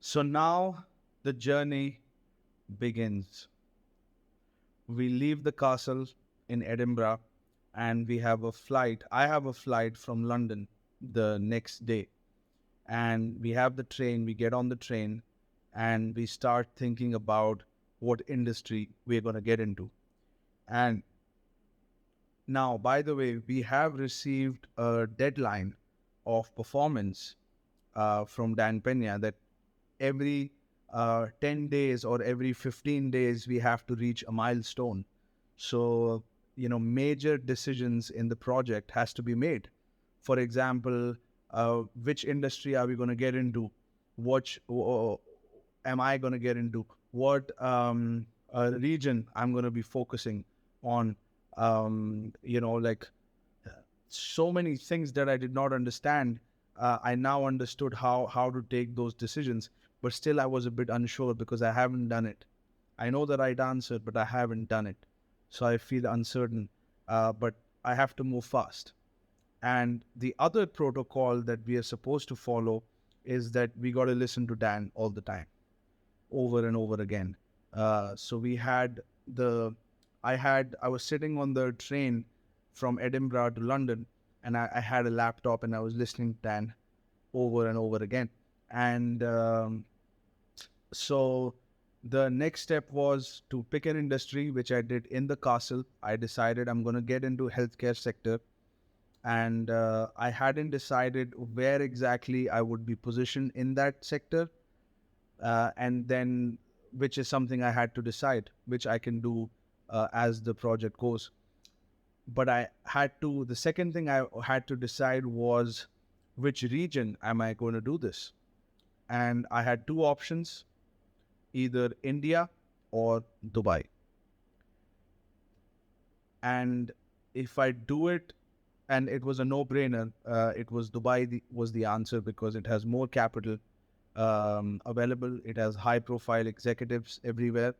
So now the journey begins. We leave the castle in Edinburgh and we have a flight. I have a flight from London the next day. And we have the train, we get on the train, and we start thinking about what industry we're going to get into. And now, by the way, we have received a deadline of performance from Dan Pena that every 10 days or every 15 days we have to reach a milestone. So, major decisions in the project has to be made. For example, which industry are we going to get into? What am I going to get into? What region I'm going to be focusing on? Like so many things that I did not understand. I now understood how to take those decisions, but still I was a bit unsure because I haven't done it. I know the right answer, but I haven't done it, so I feel uncertain. But I have to move fast. And the other protocol that we are supposed to follow is that we got to listen to Dan all the time, over and over again. So we had the, I was sitting on the train from Edinburgh to London, and I had a laptop and I was listening to Dan over and over again. And so the next step was to pick an industry, which I did in the castle. I decided I'm going to get into healthcare sector, and I hadn't decided where exactly I would be positioned in that sector, and then which is something I had to decide, which I can do as the project goes. But the second thing I had to decide was which region am I going to do this? And I had two options, either India or Dubai. And if I do it, and it was a no-brainer, it was Dubai was the answer because it has more capital available. It has high-profile executives everywhere,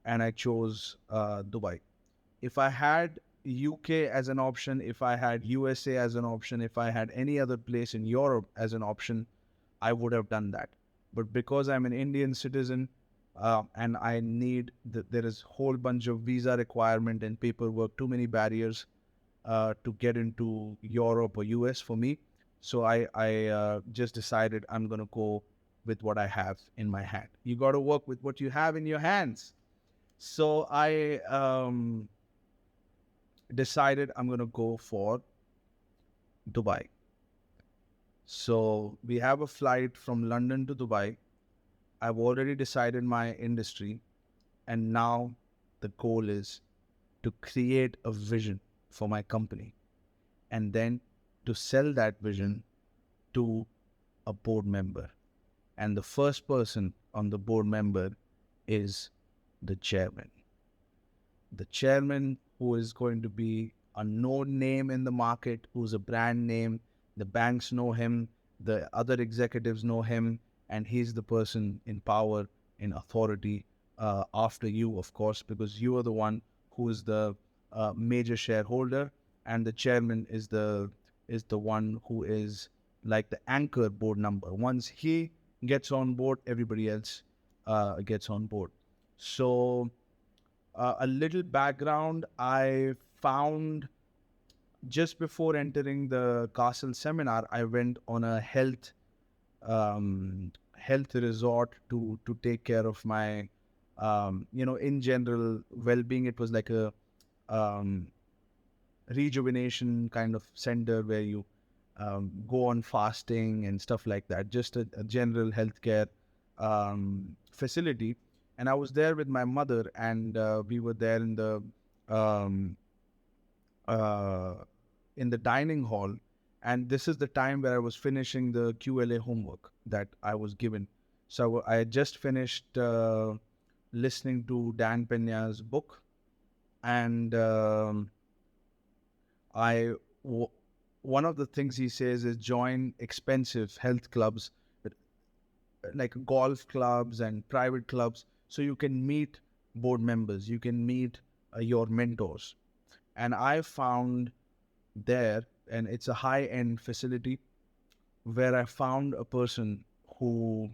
and I chose Dubai. If I had UK as an option, if I had USA as an option, if I had any other place in Europe as an option, I would have done that. But because I'm an Indian citizen, and I need there is whole bunch of visa requirement and paperwork, too many barriers to get into Europe or US for me. So I just decided I'm going to go with what I have in my hand. You got to work with what you have in your hands. So I decided I'm going to go for Dubai. So we have a flight from London to Dubai. I've already decided my industry, and now the goal is to create a vision for my company and then to sell that vision to a board member. And the first person on the board member is the chairman. The chairman, who is going to be a known name in the market, who's a brand name. The banks know him, the other executives know him, and he's the person in power, in authority, after you, of course, because you are the one who is the major shareholder, and the chairman is the one who is like the anchor board number. Once he gets on board, everybody else gets on board. So a little background, I found just before entering the castle seminar, I went on a health resort to take care of my in general well-being. It was like a um, rejuvenation kind of center where you go on fasting and stuff like that, just a general healthcare facility. And I was there with my mother, and we were there um, uh, in the dining hall. And this is the time where I was finishing the QLA homework that I was given. So I had just finished listening to Dan Pena's book, and one of the things he says is join expensive health clubs, like golf clubs and private clubs, so you can meet board members, you can meet your mentors. And I found there, and it's a high-end facility, where I found a person who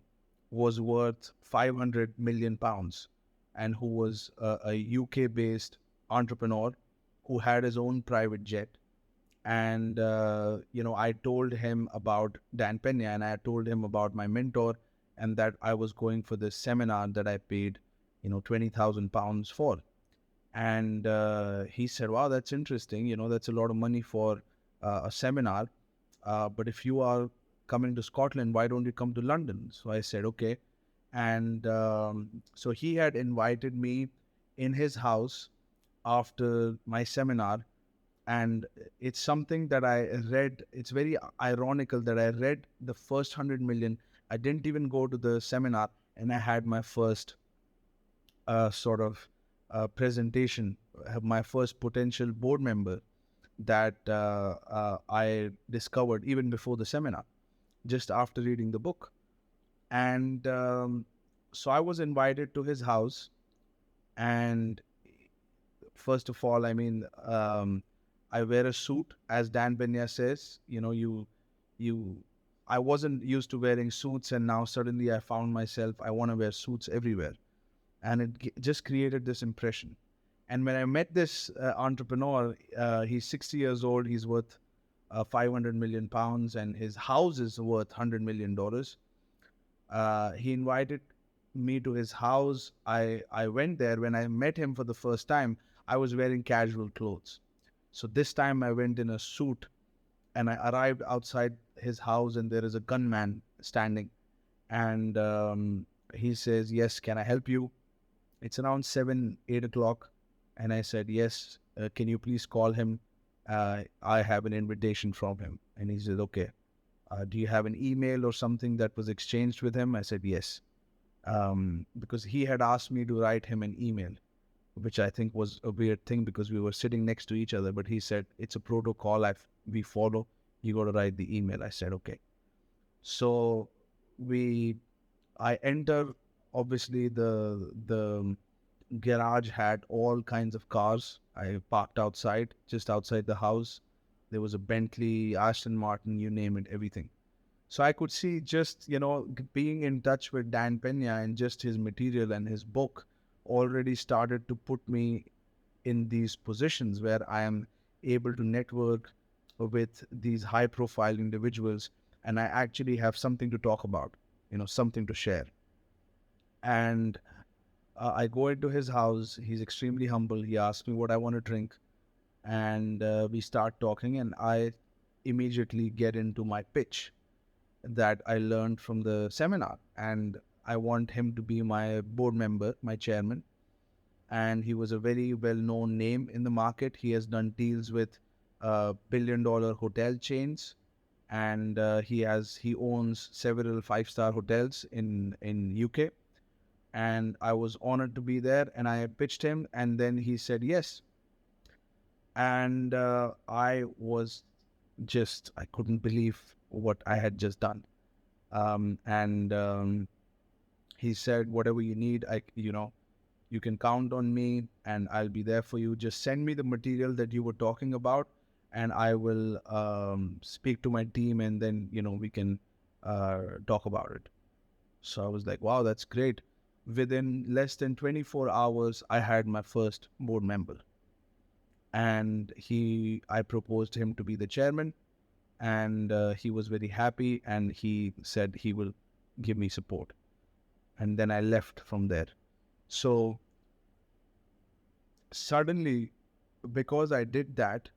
was worth 500 million pounds, and who was a UK based entrepreneur who had his own private jet. And I told him about Dan Pena, and I told him about my mentor, and that I was going for this seminar that I paid 20,000 pounds for. And he said, wow, that's interesting, that's a lot of money for a seminar, but if you are coming to Scotland, why don't you come to London? So I said, okay. And so he had invited me in his house after my seminar. And it's something that I read. It's very ironical that I read the first 100 million. I didn't even go to the seminar, and I had my first sort of presentation, my first potential board member that I discovered even before the seminar, just after reading the book. And so I was invited to his house. And first of all, I mean, I wear a suit, as Dan Benya says. You. I wasn't used to wearing suits, and now suddenly I found myself I want to wear suits everywhere, and it just created this impression. And when I met this entrepreneur, he's 60 years old. He's worth 500 million pounds, and his house is worth $100 million. He invited me to his house. I went there. When I met him for the first time, I was wearing casual clothes. So this time I went in a suit, and I arrived outside his house, and there is a gunman standing. And he says, yes, can I help you? It's around 7, 8 o'clock. And I said, yes, can you please call him? I have an invitation from him. And he said, okay. Do you have an email or something that was exchanged with him? I said, yes. Because he had asked me to write him an email, which I think was a weird thing because we were sitting next to each other. But he said, it's a protocol we follow. You got to write the email. I said, okay. So I enter. Obviously, the garage had all kinds of cars. I parked outside, just outside the house. There was a Bentley, Aston Martin, you name it, everything. So I could see, just, being in touch with Dan Pena and just his material and his book already started to put me in these positions where I am able to network with these high profile individuals, and I actually have something to talk about, something to share. And I go into his house. He's extremely humble. He asks me what I want to drink, and we start talking, and I immediately get into my pitch that I learned from the seminar. And I want him to be my board member, my chairman. And he was a very well-known name in the market. He has done deals with billion-dollar hotel chains, and he owns several five-star hotels in UK. And I was honored to be there, and I pitched him, and then he said yes. And I couldn't believe what I had just done. And he said, whatever you need, you can count on me, and I'll be there for you. Just send me the material that you were talking about, and I will speak to my team, and then, we can talk about it. So I was like, wow, that's great. Within less than 24 hours, I had my first board member. And I proposed him to be the chairman, and he was very happy, and he said he will give me support. And then I left from there. So suddenly, because I did that,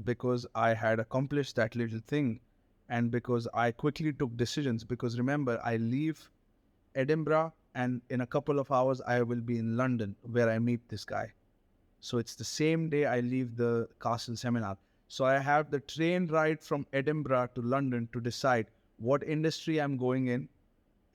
because I had accomplished that little thing, and because I quickly took decisions, because remember, I leave Edinburgh, and in a couple of hours, I will be in London where I meet this guy. So it's the same day I leave the castle seminar. So I have the train ride from Edinburgh to London to decide what industry I'm going in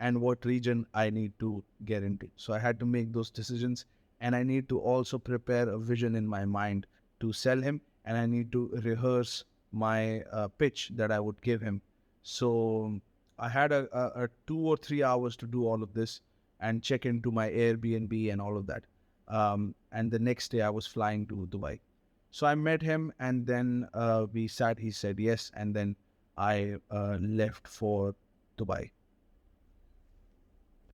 and what region I need to get into. So I had to make those decisions, and I need to also prepare a vision in my mind to sell him, and I need to rehearse my pitch that I would give him. So I had a 2 or 3 hours to do all of this and check into my Airbnb and all of that. And the next day I was flying to Dubai. So I met him, and then we sat. He said yes, and then I left for Dubai.